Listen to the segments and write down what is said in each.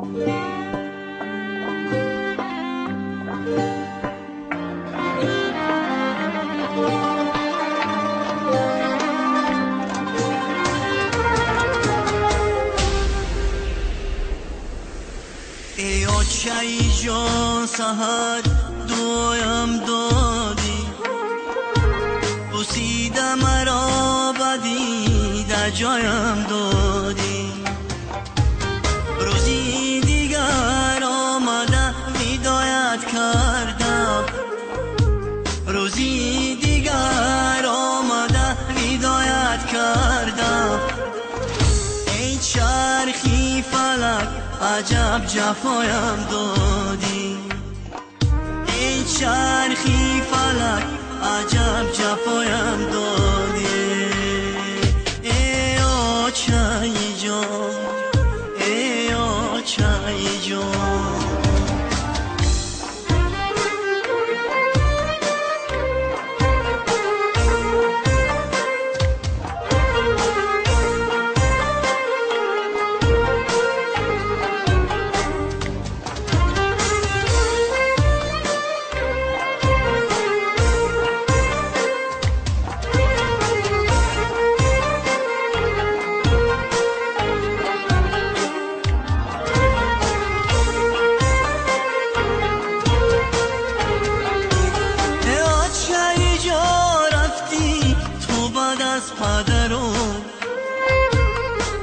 ای آچه‌ای جان سحر دویم دادی، بوسیده مرا بدی در جایم دادی. روزی دیگر آمده هدایت کردم، روزی دیگر آمده هدایت کردم. ای چرخی فلک عجب جفایم دادی، ای چرخی فلک عجب جفایم دادی. ای آچه‌ای جان، ای آچه‌ای جان.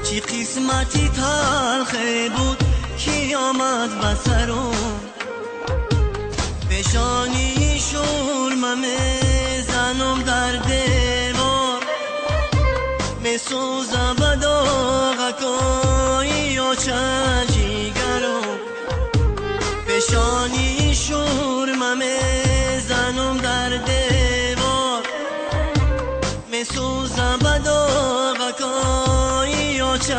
چی قسمتی تلخه بود کی آمد بسرم، پیشانی شورمه میزنم در دیوار، میسوزم به داغکای آچه جیگرم. پیشانی شورمه میزنم در دیوار، میسوزم به داغکای آچه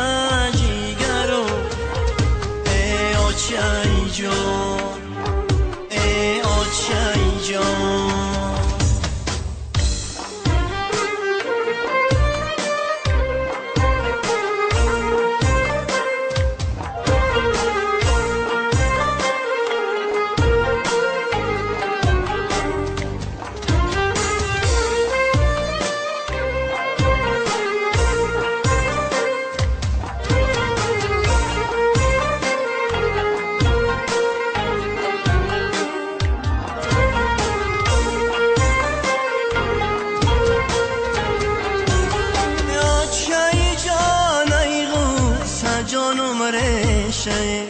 جیگرم. ای آچه‌ای جان، ای آچه‌ای جان. جانم ریشه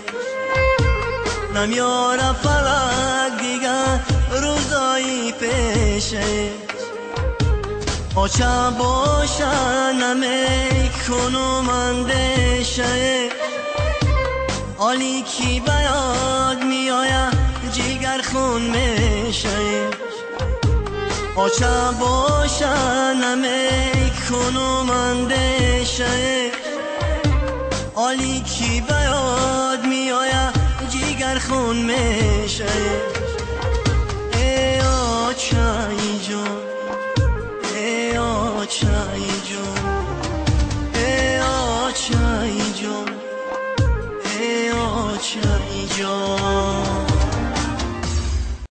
نمیاره فلک دیگر روزایی پیشه، آچه باشه نمیکنم اندیشه. حالی کی به یاد میآیه جگر خون میشه، آچه باشه نمیکنم اندیشه. حالی کی به یاد میآید جگر خون میشه.